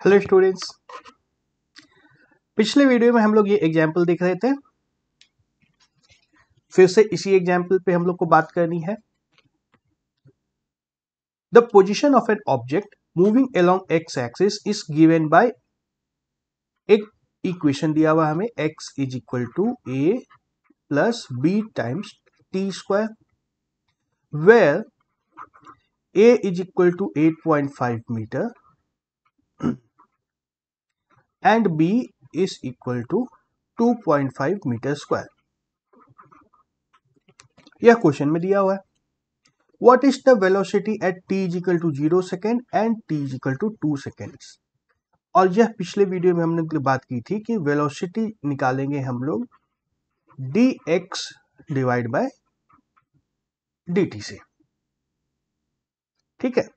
Hello students, पिछले video में हम लोग ये एग्जाम्पल देख रहे थे। फिर से इसी एग्जाम्पल पे हम लोग को बात करनी है। The position of an object moving along x axis is given by एक इक्वेशन दिया हुआ हमें x is equal to a plus b times t square, where a is equal to 8.5 metre and b is equal to 2.5 metre square. यह question में दिया हुआ है। What is the velocity at t is equal to 0 second and t is equal to 2 seconds? और यह पिछले video में हमने बात की थी कि वेलोसिटी निकालेंगे हम लोग dx डिवाइड बाय dt से। ठीक है,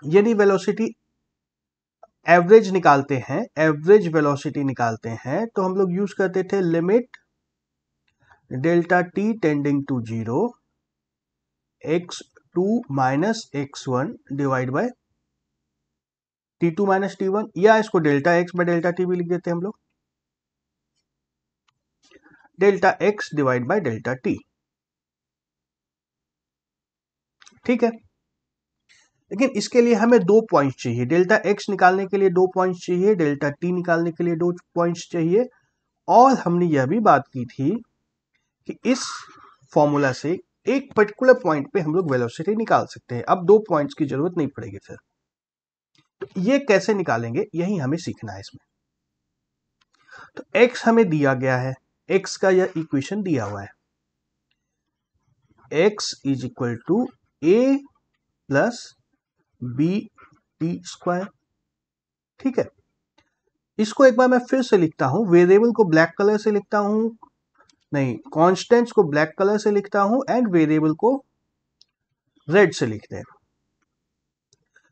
यदि वेलोसिटी एवरेज निकालते हैं, एवरेज वेलोसिटी निकालते हैं तो हम लोग यूज करते थे limit delta t tending to 0 x2 minus x1 divide by t2 minus t1, या इसको delta x by delta t भी लिख देते हैं हम लोग, delta x divide by delta t। ठीक है, लेकिन इसके लिए हमें 2 पॉइंट्स चाहिए। डेल्टा x निकालने के लिए 2 पॉइंट्स चाहिए, डेल्टा t निकालने के लिए 2 पॉइंट्स चाहिए। और हमने यह भी बात की थी कि इस फॉर्मूला से एक पर्टिकुलर पॉइंट पे हम लोग वेलोसिटी निकाल सकते हैं। अब 2 पॉइंट्स की जरूरत नहीं पड़ेगी फिर। तो ये कैसे निकालेंगे, यही हमें सीखना है इसमें। तो x हमें दिया गया है, x का यह इक्वेशन दिया हुआ है, x is equal to a plus b t square. ठीक है, इसको एक बार मैं फिर से लिखता हूं। वेरिएबल को ब्लैक कलर से लिखता हूं, नहीं, कांस्टेंट्स को ब्लैक कलर से लिखता हूं एंड वेरिएबल को रेड से लिखते हैं।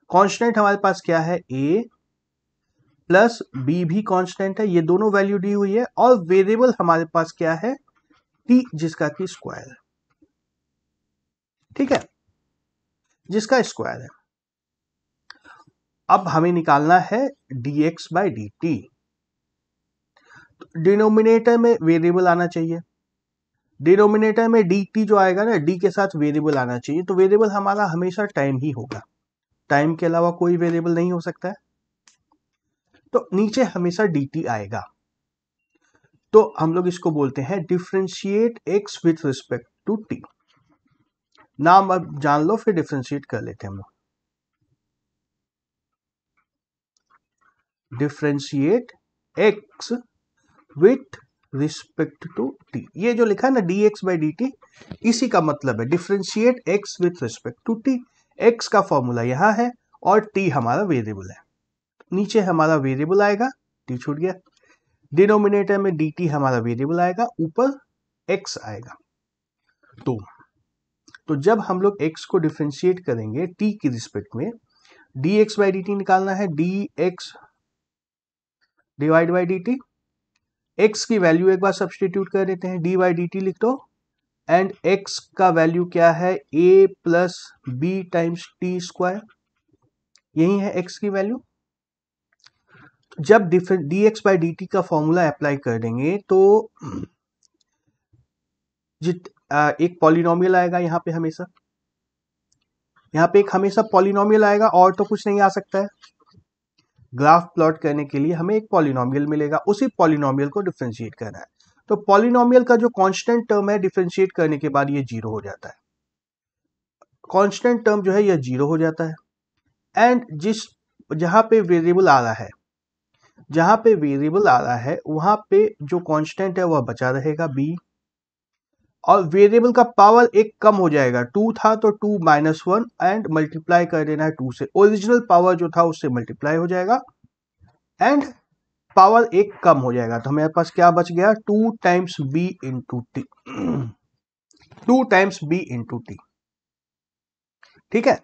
कांस्टेंट हमारे पास क्या है, a प्लस बी भी कांस्टेंट है, ये दोनों वैल्यू दी हुई है। और वेरिएबल हमारे पास क्या है, t, जिसका की स्क्वायर है। ठीक है, जिसका स्क्वायर है। अब हमें निकालना है dx by D T. Denominator में वेरिएबल आना चाहिए, डिनोमिनेटर में dt जो आएगा ना, d के साथ वेरिएबल आना चाहिए। तो वेरिएबल हमारा हमेशा टाइम ही होगा, टाइम के अलावा कोई वेरिएबल नहीं हो सकता है। तो नीचे हमेशा dt आएगा। तो हम लोग इसको बोलते हैं differentiate x with respect to t। नाम अब जान लो, फिर डिफरेंशिएट कर लेते हैं हम लोग। Differentiate x with respect to t, ये जो लिखा है ना dx बाई dt, इसी का मतलब है differentiate x with respect to t। x का फॉर्मूला यहां है और t हमारा वेरिएबल है। नीचे हमारा वेरिएबल आएगा, t छूट गया। डिनोमिनेटर में dt हमारा वेरिएबल आएगा, ऊपर x आएगा। तो जब हम लोग x को डिफरेंशिएट करेंगे t की रिस्पेक्ट में, dx बाई dt निकालना है, dx divide by dt। x की वैल्यू एक बार सब्स्टिट्यूट कर देते हैं, d बाई dt लिख दो। एंड x का वैल्यू क्या है, a plus b times t square, यही है x की वैल्यू। जब dx बाई dt का फॉर्मूला अप्लाई कर देंगे तो एक पॉलिनोमियल आएगा यहाँ पे, हमेशा यहाँ पे एक हमेशा पॉलिनोमियल आएगा, और तो कुछ नहीं आ सकता है। ग्राफ प्लॉट करने के लिए हमें एक पॉलिनोमियल मिलेगा, उसी पॉलिनोमियल को डिफरेंशिएट करना है। तो पॉलिनोमियल का जो कांस्टेंट टर्म है, डिफरेंशिएट करने के बाद ये 0 हो जाता है। कांस्टेंट टर्म जो है यह 0 हो जाता है। एंड जहां पे वेरिएबल आ रहा है, जहां पे वेरिएबल आ रहा है वहां पे जो कांस्टेंट है वह बचा रहेगा b, और वेरिएबल का पावर एक कम हो जाएगा। 2 था तो 2 माइनस 1 एंड मल्टीप्लाई कर देना है 2 से। ओरिजिनल पावर जो था उससे मल्टीप्लाई हो जाएगा एंड पावर एक कम हो जाएगा। तो हमारे पास क्या बच गया, 2 times b into T, 2 times b into T. ठीक है,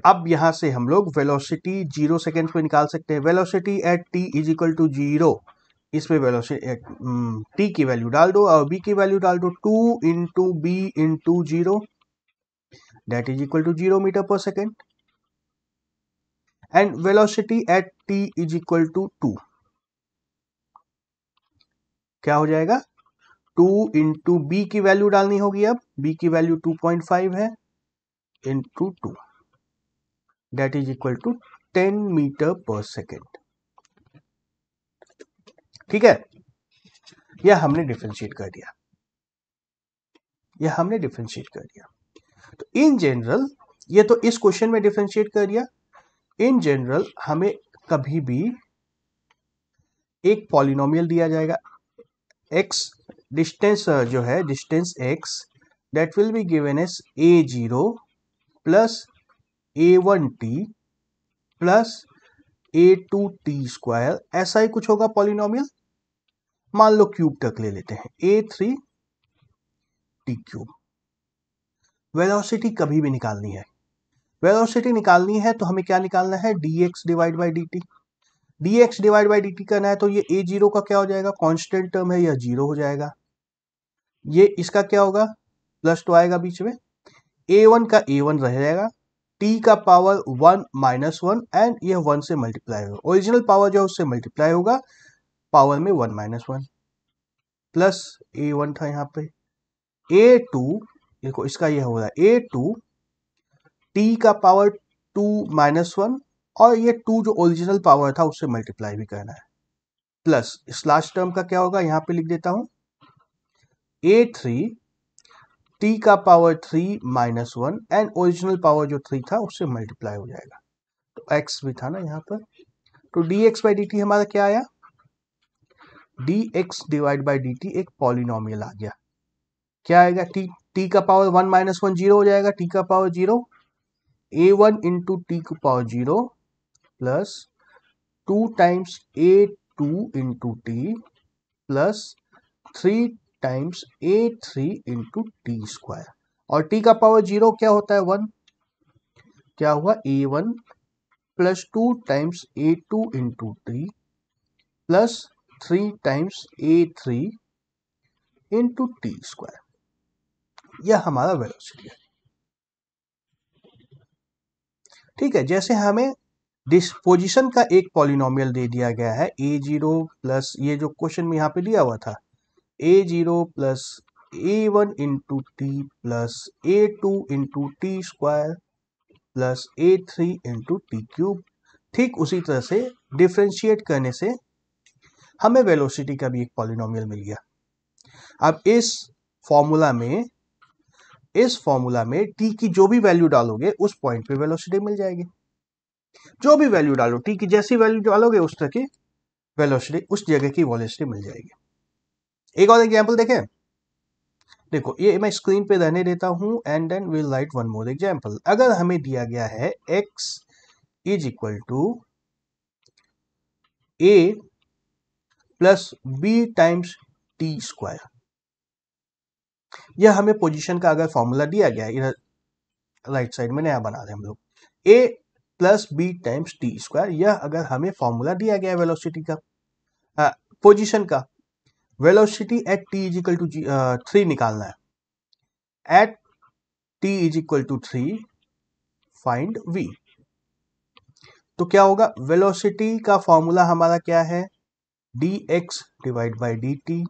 अब यहां से हम लोग वेलोसिटी 0 सेकेंड पे निकाल सकते हैं। Velocity at t is equal to 0, इसमें वेलोसिटी t की वैल्यू डाल दो और b की वैल्यू डाल दो। 2 into B into 0 that is equal to 0 metre per second. And velocity at t is equal to 2, क्या हो जाएगा 2 इंटू बी की वैल्यू डालनी होगी, अब बी की वैल्यू 2.5 है into 2 that is equal to 10 metre per second. ठीक है, यह हमने डिफरेंशिएट कर दिया, तो इन जनरल ये तो इस क्वेश्चन में डिफरेंशिएट कर दिया। इन जनरल हमें कभी भी एक पॉलिनोमियल दिया जाएगा x, डिस्टेंस जो है distance x that will be given as a0 plus a1t plus a2t square, ऐसा ही कुछ होगा पॉलिनोमियल। मान लो क्यूब तक ले लेते हैं a3t क्यूब। वेलोसिटी कभी भी निकालनी है, तो हमें क्या निकालना है dx divide by dt। dx divide by dt करना है तो ये a0 का क्या हो जाएगा, कांस्टेंट टर्म है, यह 0 हो जाएगा। ये इसका क्या होगा, प्लस तो आएगा बीच में, a1 का a1 रह जाएगा, t का पावर 1 माइनस 1 एंड यह 1 से मल्टीप्लाई होगा, ओरिजिनल पावर जो है उससे मल्टीप्लाई होगा, पावर में 1 माइनस 1 प्लस a1 था यहाँ पे, a2 देखो इसका यह हो रहा है a2 t का पावर 2 माइनस 1 और ये 2 जो ओरिजिनल पावर था उससे मल्टीप्लाई भी करना है, प्लस इस लास्ट टर्म का क्या होगा, यहां पे लिख देता हूं a3 t का power 3 minus 1 and original power जो 3 था उससे मल्टीप्लाई हो जाएगा, तो x भी था ना यहां पर, तो dx बाई dt हमारा क्या आया, dx डिवाइड बाई dt एक पॉलिनोमियल आ गया। क्या आएगा, t का पावर 1 माइनस 1 0 हो जाएगा, t का पावर 0, a1 इंटू टी की power 0 plus 2 times a2 into T plus 3 times a3 into T square, और t का पावर 0 क्या होता है 1, क्या हुआ a1 plus 2 times a2 into T plus 3 times a3 into T square, यह हमारा वेलोसिटी है। ठीक है, जैसे हमें डिस्पोजिशन का एक पॉलिनोमियल दे दिया गया है a0 प्लस ये जो क्वेश्चन में यहाँ पे दिया हुआ था a0 plus a1 into T plus a2 into T square plus a3 into T cube, ठीक उसी तरह से डिफ्रेंशिएट करने से हमें वेलोसिटी का भी एक पॉलिनोमियल मिल गया। अब इस फॉर्मूला में t की जो भी वैल्यू डालोगे उस पॉइंट पे वेलोसिटी मिल जाएगी, जो भी वैल्यू डालो t की जैसी वैल्यू डालोगे उस तरह की वेलोसिटी, उस जगह की वेलोसिटी मिल जाएगी। एक और एग्जांपल देखें, देखो ये मैं स्क्रीन पे रहने देता हूं and then will write one more example. अगर हमें दिया गया है x is equal to a plus b times t square, यह हमें पोजीशन का अगर फॉर्मूला दिया गया है, इधर राइट साइड में नया बना रहे हम लोग, a plus b times t square, यह अगर हमें फॉर्मूला दिया गया है वेलोसिटी का, पोजीशन का, velocity at t is equal to 3 निकालना है, at t is equal to 3 find v। तो क्या होगा, वेलोसिटी का फॉर्मूला हमारा क्या है dx डिवाइड बाई dt,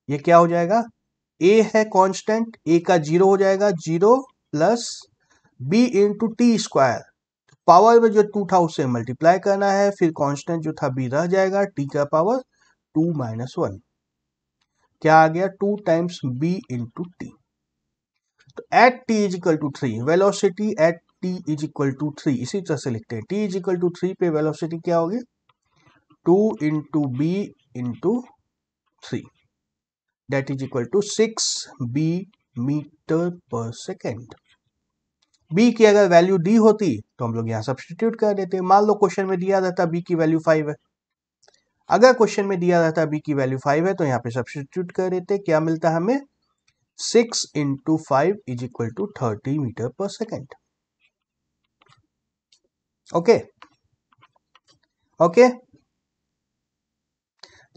ये क्या हो जाएगा, a है कांस्टेंट, a का 0 हो जाएगा, 0 plus b into T square, power में जो 2 था उससे मल्टीप्लाई करना है, फिर कांस्टेंट जो था b रह जाएगा, t का पावर 2 माइनस 1, क्या आ गया 2 टाइम्स b इंटू टी। तो at t is equal to 3, velocity at t is equal to 3 इसी तरह से लिखते हैं, t इज इक्वल टू 3 पे वेलोसिटी क्या होगी 2 into B into 3 that is equal to 6b metre per second. b की अगर वैल्यू दी होती तो हम लोग यहां सब्स्टिट्यूट कर देते, मान लो क्वेश्चन में दिया रहता b की वैल्यू 5 है, अगर क्वेश्चन में दिया रहता b की वैल्यू 5 है तो यहां पे सब्स्टिट्यूट कर देते, क्या मिलता है हमें 6 into 5 is equal to 30 metre per second. Okay okay,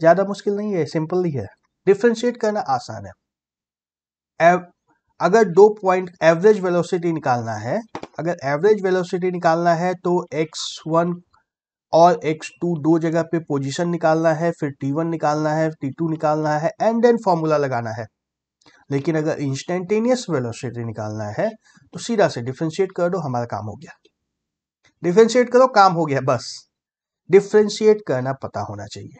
ज्यादा मुश्किल नहीं है, सिंपल ही है, डिफरेंशिएट करना आसान है। अगर 2 पॉइंट एवरेज वेलोसिटी निकालना है अगर एवरेज वेलोसिटी निकालना है तो x1 और x2 दो जगह पे पोजीशन निकालना है, फिर t1 निकालना है, t2 निकालना है एंड देन फॉर्मूला लगाना है। लेकिन अगर इंस्टेंटेनियस वेलोसिटी निकालना है तो सीधा से डिफरेंशिएट कर दो, हमारा काम हो गया। डिफरेंशिएट करो, काम हो गया। बस डिफरेंशिएट करना पता होना चाहिए,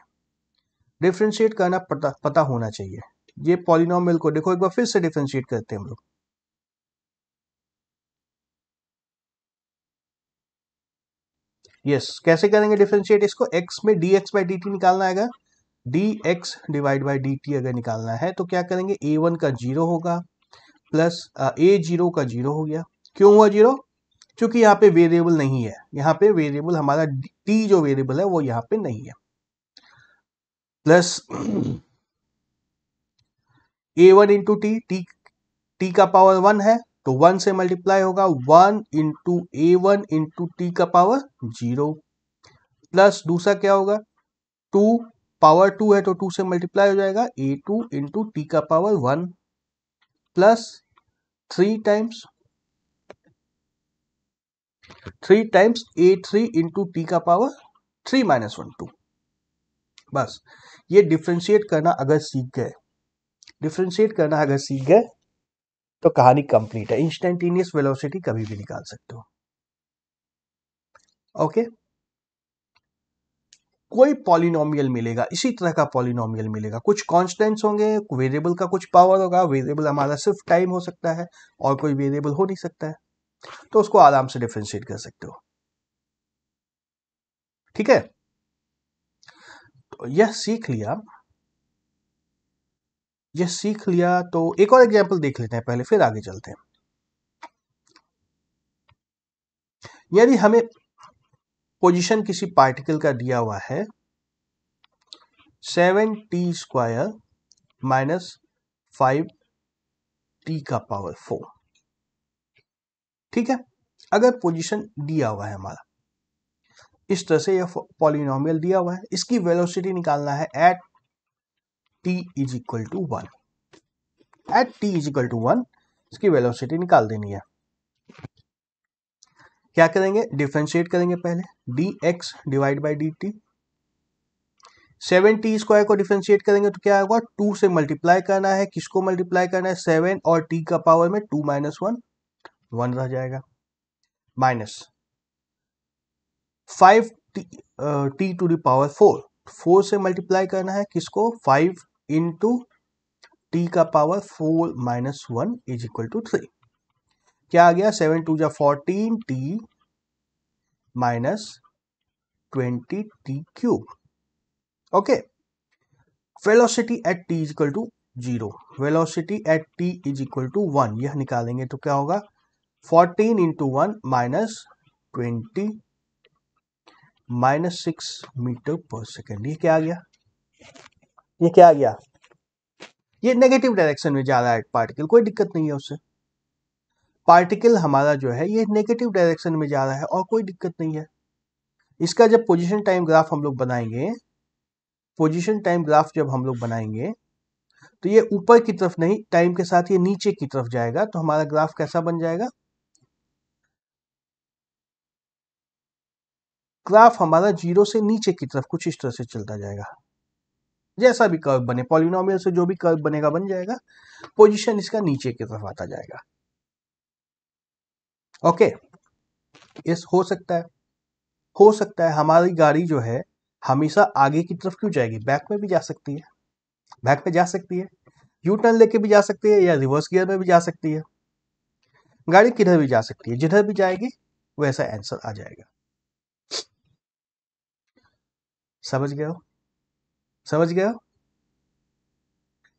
डिफरेंशिएट करना पता होना चाहिए। ये पॉलिनोमियल को देखो, एक बार फिर से डिफरेंशिएट करते हैं हम लोग। यस, कैसे करेंगे डिफरेंशिएट इसको? x में dx बाई dt निकालना है। अगर dx डिवाइड बाई dt अगर निकालना है तो क्या करेंगे, a1 का 0 होगा प्लस a0 का 0 हो गया। क्यों हुआ 0? क्योंकि यहाँ पे वेरिएबल नहीं है, यहाँ पे वेरिएबल हमारा t जो वेरिएबल है वो यहाँ पे नहीं है। प्लस a1 इंटू टी का पावर 1 है तो 1 से मल्टीप्लाई होगा, 1 इंटू a1 इंटू टी का पावर 0। प्लस दूसरा क्या होगा, 2 पावर 2 है तो 2 से मल्टीप्लाई हो जाएगा, a2 इंटू टी का power 1 plus 3 times a3 into t का पावर 3 माइनस 1 2। बस ये डिफरेंशिएट करना अगर सीख गए, डिफरेंशिएट करना अगर सीख गए तो कहानी कंप्लीट है। इंस्टेंटेनियस वेलोसिटी कभी भी निकाल सकते हो। ओके, कोई पॉलिनोमियल मिलेगा, इसी तरह का पॉलिनोमियल मिलेगा, कुछ कांस्टेंट्स होंगे, वेरिएबल का कुछ पावर होगा, वेरिएबल हमारा सिर्फ टाइम हो सकता है और कोई वेरिएबल हो नहीं सकता है, तो उसको आराम से डिफरेंशिएट कर सकते हो। ठीक है, तो यह सीख लिया तो एक और एग्जांपल देख लेते हैं पहले, फिर आगे चलते हैं। यदि हमें पोजीशन किसी पार्टिकल का दिया हुआ है 7t² माइनस 5t का पावर 4, ठीक है, अगर पोजीशन दिया हुआ है हमारा इस तरह से, यह पॉलिनोमियल दिया हुआ है, इसकी वेलोसिटी निकालना है at t is equal to 1। At t is equal to 1 इसकी वेलोसिटी निकाल देनी है। क्या करेंगे, डिफरेंशिएट करेंगे पहले, dx divide by dt। 7t² को डिफरेंशिएट करेंगे तो क्या होगा, 2 से मल्टीप्लाई करना है, किसको मल्टीप्लाई करना है, 7 और t का पावर में 2 माइनस 1 1 रह जाएगा, minus 5t to the power 4 से मल्टीप्लाई करना है, किसको, 5 इंटू टी का power 4 minus 1 is equal to 3। क्या आ गया, 7 2 जा 14t minus 20t cube. Okay, velocity at t is equal to 0, velocity at t is equal to 1, यह निकालेंगे तो क्या होगा, 14 into 1 minus 20 minus 6 metre per second. ये क्या आ गया, ये क्या आ गया, ये नेगेटिव डायरेक्शन में जा रहा है पार्टिकल, कोई दिक्कत नहीं है उससे। पार्टिकल हमारा जो है ये नेगेटिव डायरेक्शन में जा रहा है और कोई दिक्कत नहीं है। इसका जब पोजीशन टाइम ग्राफ हम लोग बनाएंगे, पोजीशन टाइम ग्राफ जब हम लोग बनाएंगे तो ये ऊपर की तरफ नहीं, टाइम के साथ ये नीचे की तरफ जाएगा, तो हमारा ग्राफ कैसा बन जाएगा, ग्राफ हमारा 0 से नीचे की तरफ कुछ इस तरह से चलता जाएगा। जैसा भी कर्व बने, पॉलिनोमियल से जो भी कर्व बनेगा बन जाएगा, पोजीशन इसका नीचे की तरफ आता जाएगा। ओके, इस हो सकता है हमारी गाड़ी जो है हमेशा आगे की तरफ क्यों जाएगी, बैक में भी जा सकती है, बैक में जा सकती है, यू टर्न लेके भी जा सकती है, या रिवर्स गियर में भी जा सकती है, गाड़ी किधर भी जा सकती है, जिधर भी जाएगी वैसा आंसर आ जाएगा। समझ गए हो, समझ गए हो?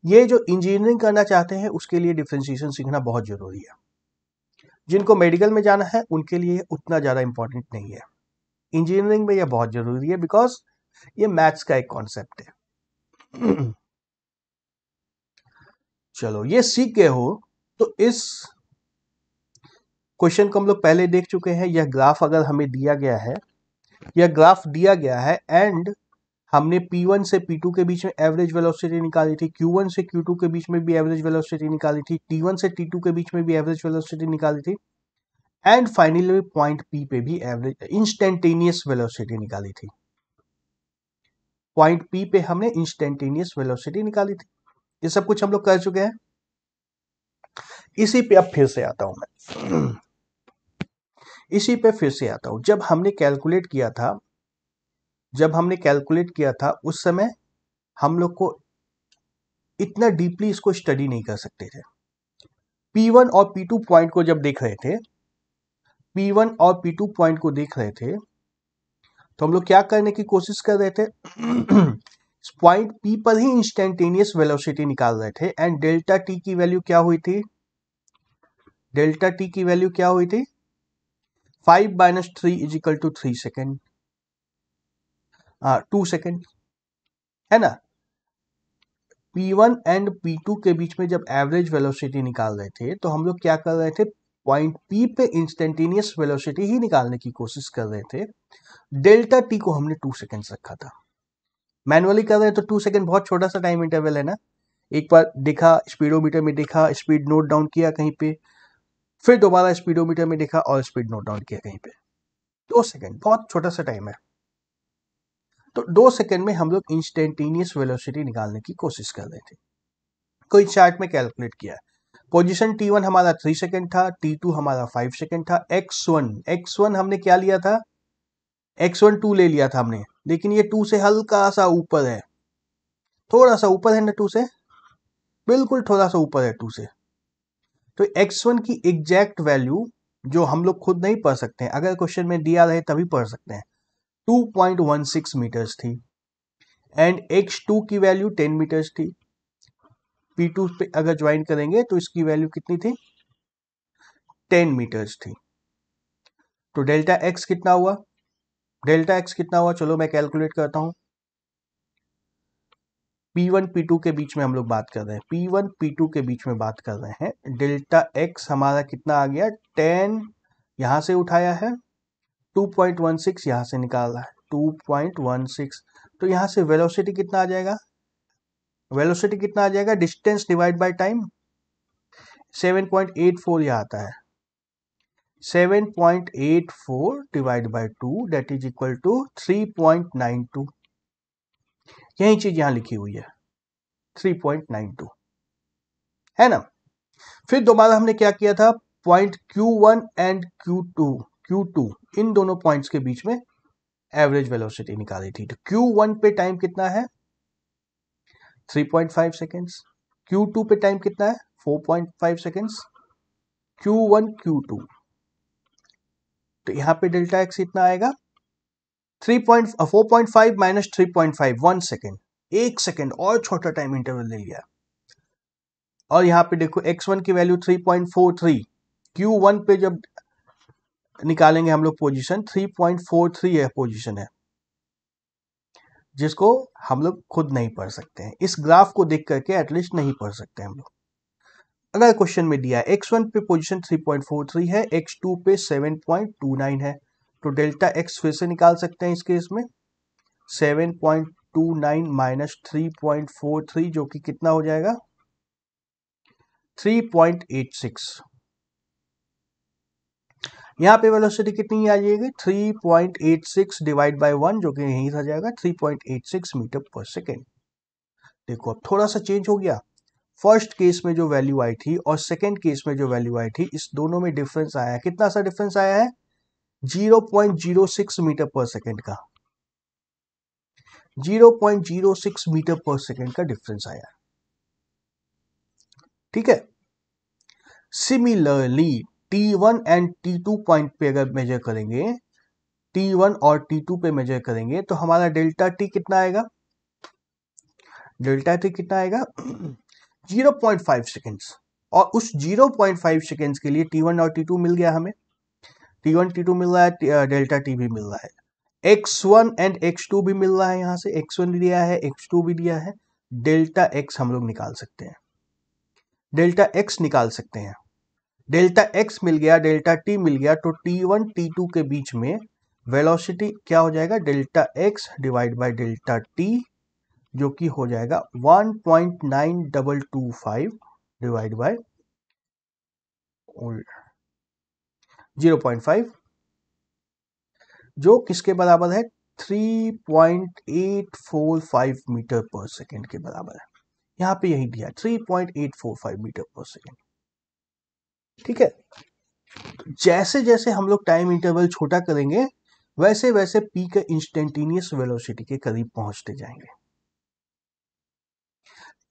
ये जो इंजीनियरिंग करना चाहते हैं उसके लिए डिफरेंशिएशन सीखना बहुत जरूरी है। जिनको मेडिकल में जाना है उनके लिए उतना ज्यादा इंपॉर्टेंट नहीं है, इंजीनियरिंग में यह बहुत जरूरी है, बिकॉज ये मैथ्स का एक कॉन्सेप्ट है। चलो ये सीख गए हो तो इस क्वेश्चन को हम लोग पहले देख चुके हैं। यह ग्राफ अगर हमें दिया गया है, यह ग्राफ दिया गया है एंड हमने P1 से P2 के बीच में एवरेज वेलोसिटी निकाली थी, Q1 से Q2 के बीच में भी एवरेज वेलोसिटी निकाली थी, T1 से T2 के बीच में भी एवरेज वेलोसिटी निकाली थी एंड फाइनली पॉइंट पी पे भी एवरेज इंस्टेंटेनियस वेलोसिटी निकाली थी। पॉइंट पी पे हमने इंस्टेंटेनियस वेलोसिटी निकाली थी। ये सब कुछ हम लोग कर चुके हैं। इसी पे अब फिर से आता हूं मैं इसी पे फिर से आता हूं। जब हमने कैलकुलेट किया था उस समय हम लोग को इतना डीपली इसको स्टडी नहीं कर सकते थे। P1 और P2 पॉइंट को जब देख रहे थे तो हम लोग क्या करने की कोशिश कर रहे थे पॉइंट P पर ही इंस्टेंटेनियस वेलोसिटी निकाल रहे थे। एंड डेल्टा टी की वैल्यू क्या हुई थी? 5 - 3 = 3 सेकेंड, 2 सेकेंड, है ना। P1 एंड P2 के बीच में जब एवरेज वेलोसिटी निकाल रहे थे तो हम लोग क्या कर रहे थे? पॉइंट P पे इंस्टेंटेनियस वेलोसिटी ही निकालने की कोशिश कर रहे थे। डेल्टा टी को हमने 2 सेकेंड रखा था। मैनुअली कर रहे हैं तो 2 सेकेंड बहुत छोटा सा टाइम इंटरवल है ना। एक बार देखा, स्पीडोमीटर में देखा, स्पीड नोट डाउन किया कहीं पे, फिर दोबारा स्पीडोमीटर में देखा और स्पीड नोट डाउन किया कहीं पे। 2 सेकेंड बहुत छोटा सा टाइम है। तो 2 सेकेंड में हम लोग इंस्टेंटेनियस वेलोसिटी निकालने की कोशिश कर रहे थे। कोई चार्ट में कैलकुलेट किया। पोजीशन T1 हमारा 3 सेकेंड था, T2 हमारा 5 सेकेंड था। x1 हमने क्या लिया था? x1 2 ले लिया था हमने, लेकिन ये 2 से हल्का सा ऊपर है, थोड़ा सा ऊपर है ना 2 से, बिल्कुल थोड़ा सा ऊपर है 2 से। तो x1 की एग्जैक्ट वैल्यू जो हम लोग खुद नहीं पढ़ सकते हैं, अगर क्वेश्चन में दिया रहे तभी पढ़ सकते हैं, 2.16 मीटर्स थी। एंड x2 की वैल्यू 10 मीटर्स थी। P2 पे अगर ज्वाइन करेंगे तो इसकी वैल्यू कितनी थी? 10 मीटर्स थी। तो डेल्टा x कितना हुआ? चलो मैं कैलकुलेट करता हूं। P1 P2 के बीच में हम लोग बात कर रहे हैं, P1 P2 के बीच में बात कर रहे हैं। डेल्टा x हमारा कितना आ गया? 10 यहां से उठाया है, 2.16 यहां से निकाला है, 2.16। तो यहां से वेलोसिटी कितना आ जाएगा? डिस्टेंस डिवाइड बाय टाइम, 7.84 यह आता है। 7.84 divide by 2 that is equal to 3.92। यही चीज यहां लिखी हुई है, 3.92, है ना। फिर दोबारा हमने क्या किया था? पॉइंट Q1 एंड Q2 इन दोनों पॉइंट्स के बीच में एवरेज वेलोसिटी निकाली थी। तो Q1 पे टाइम कितना है? 3.5 सेकेंड्स। Q2 पे टाइम कितना है? 4.5 सेकेंड्स। Q1 Q2, तो यहां पे डेल्टा एक्स इतना आएगा 4.5 - 3.5, 1 सेकेंड, 1 सेकेंड और छोटा टाइम इंटरवल ले लिया। और यहां पे देखो x1 की वैल्यू 3.43, Q1 पे जब निकालेंगे हम लोग पोजीशन, 3.43 है पोजीशन है, जिसको हम लोग खुद नहीं पढ़ सकते हैं। इस ग्राफ को देख करके एटलीस्ट नहीं पढ़ सकते हम लोग। अगर क्वेश्चन में दिया है x1 पे पोजीशन 3.43 है, x2 पे 7.29 है, तो डेल्टा x फिर से निकाल सकते हैं इस केस में। 7.29 माइनस 3.43 जो कि कितना हो जाएगा? 3.86। यहां पे वेलोसिटी कितनी आ जाएगी? 3.86 डिवाइड बाय 1 जो कि यहीं आ जाएगा 3.86 मीटर पर सेकेंड। देखो अब थोड़ा सा चेंज हो गया। फर्स्ट केस में जो वैल्यू आई थी और सेकेंड केस में जो वैल्यू आई थी, इस दोनों में डिफरेंस आया है। कितना सा डिफरेंस आया है? 0.06 मीटर पर सेकेंड का, 0.06 मीटर पर सेकेंड का डिफरेंस आया। ठीक है। Similarly T1 and T2 point पे अगर मेजर करेंगे, T1 और T2 पे मेजर करेंगे तो हमारा डेल्टा टी कितना आएगा? 0.5 सेकेंड्स। और उस 0.5 सेकेंड्स के लिए T1 और T2 मिल गया हमें। T1 T2 मिल रहा है, डेल्टा टी भी मिल रहा है, x1 एंड x2 भी मिल रहा है। यहां से x1 भी दिया है, x2 भी दिया है। डेल्टा x हम लोग निकाल सकते हैं, डेल्टा x निकाल सकते हैं। डेल्टा x मिल गया, डेल्टा t मिल गया, तो T1 T2 के बीच में वेलोसिटी क्या हो जाएगा? Delta x divide by delta t, जो कि हो जाएगा 1.9225 डिवाइड बाय 0.5, जो किसके बराबर है 3.845 मीटर पर सेकेंड के बराबर है। यहां पे यही दिया 3.845 मीटर पर सेकेंड। ठीक है, जैसे जैसे हम लोग टाइम इंटरवल छोटा करेंगे वैसे वैसे पी के इंस्टेंटेनियस वेलोसिटी के करीब पहुंचते जाएंगे।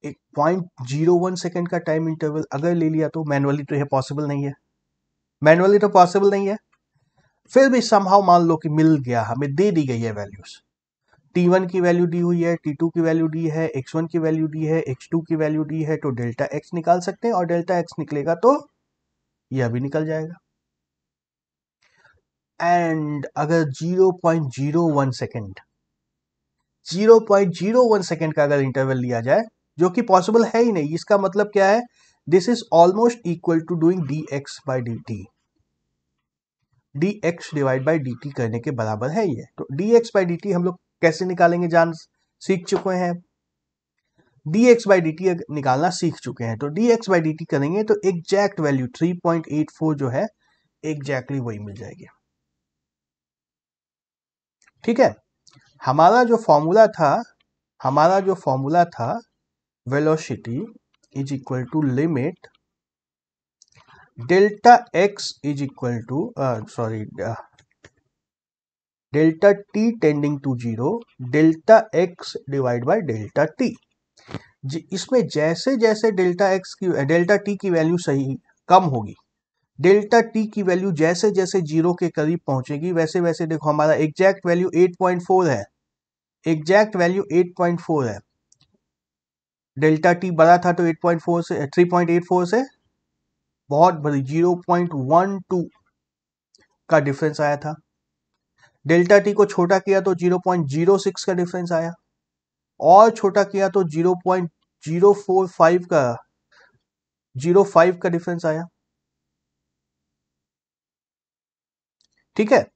एक 0.01 सेकेंड का टाइम इंटरवल अगर ले लिया तो मैनुअली तो यह पॉसिबल नहीं है, मैनुअली तो पॉसिबल नहीं है। फिर भी समहाउ मान लो कि मिल गया, हमें दे दी गई है वैल्यूज, t1 की वैल्यू दी हुई है, t2 की वैल्यू दी है, x1 की वैल्यू दी है, x2 की वैल्यू दी है, तो डेल्टा x निकाल सकते हैं और डेल्टा x निकलेगा तो यह भी निकल जाएगा। एंड अगर 0.01 सेकेंड 0.01 सेकेंड का अगर इंटरवल लिया जाए, जो कि पॉसिबल है ही नहीं, इसका मतलब क्या है, this is almost equal to doing dx by dt, dx divide by dt करने के बराबर है ये। तो dx बाई dt हम लोग कैसे निकालेंगे जान सीख चुके हैं, dx बाई dt निकालना सीख चुके हैं। तो dx बाई dt करेंगे तो एग्जैक्ट वैल्यू 3.84 जो है एग्जैक्टली वही मिल जाएगी। ठीक है, हमारा जो फॉर्मूला था velocity is equal to limit delta x is equal to delta t tending to 0 delta x divide by delta t. इसमें जैसे जैसे डेल्टा टी की वैल्यू सही कम होगी, डेल्टा टी की वैल्यू जैसे जैसे 0 के करीब पहुंचेगी, वैसे वैसे देखो हमारा एग्जैक्ट वैल्यू 8.4 है, एग्जैक्ट वैल्यू 8.4 है। डेल्टा टी बड़ा था तो 8.4 से 3.84 से बहुत बड़ी 0.12 का डिफरेंस आया था। डेल्टा टी को छोटा किया तो 0.06 का डिफरेंस आया, और छोटा किया तो 0.045 का 0.5 का डिफरेंस आया। ठीक है,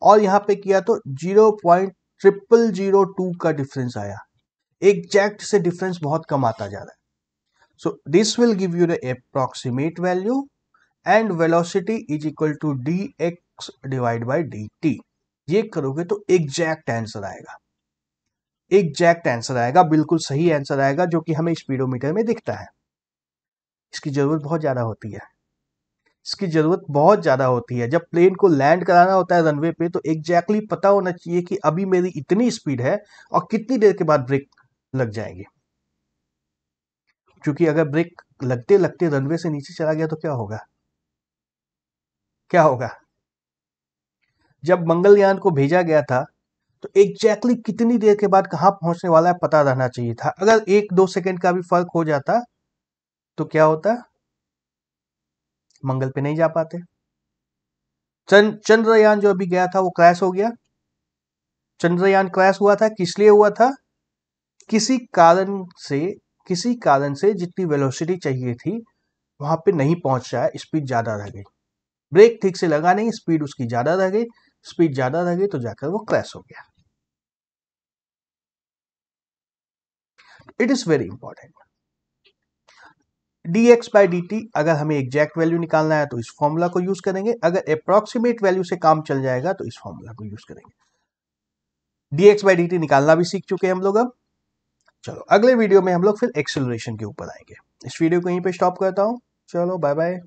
और यहां पे किया तो 0.0002 का डिफरेंस आया। एग्जैक्ट से डिफरेंस बहुत कम आता जा रहा है। So this will give you the approximate value and velocity is equal to dx divide by dt। ये करोगे तो एग्जैक्ट आंसर आएगा, एग्जैक्ट आंसर आएगा, बिल्कुल सही आंसर आएगा, जो कि हमें स्पीडोमीटर में दिखता है। इसकी जरूरत बहुत ज्यादा होती है, इसकी जरूरत बहुत ज्यादा होती है। जब प्लेन को लैंड कराना होता है रनवे पे तो एग्जैक्टली पता होना चाहिए कि अभी मेरी इतनी स्पीड है और कितनी देर के बाद ब्रेक लग जाएगी। क्योंकि अगर ब्रेक लगते लगते रनवे से नीचे चला गया तो क्या होगा, क्या होगा। जब मंगलयान को भेजा गया था तो एग्जैक्टली कितनी देर के बाद कहां पहुंचने वाला है पता रहना चाहिए था। अगर 1-2 सेकंड का भी फर्क हो जाता तो क्या होता, मंगल पे नहीं जा पाते। चंद्रयान जो अभी गया था वो क्रैश हो गया। चंद्रयान क्रैश हुआ था, किस लिए हुआ था, किसी कारण से जितनी वेलोसिटी चाहिए थी वहां पे नहीं पहुंच रहा है, स्पीड ज्यादा रह गई, ब्रेक ठीक से लगा नहीं, स्पीड उसकी ज्यादा रह गई, स्पीड ज्यादा रह गई तो जाकर वो क्रैश हो गया। It is very important. dx by dt अगर हमें एग्जैक्ट वैल्यू निकालना है तो इस फॉर्मूला को यूज करेंगे, अगर अप्रॉक्सीमेट वैल्यू से काम चल जाएगा तो इस फॉर्मूला को यूज करेंगे। dx बाई dt निकालना भी सीख चुके हैं हम लोग। अब चलो अगले वीडियो में हम लोग फिर एक्सेलरेशन के ऊपर आएंगे। इस वीडियो को यहीं पे स्टॉप करता हूं। चलो बाय बाय।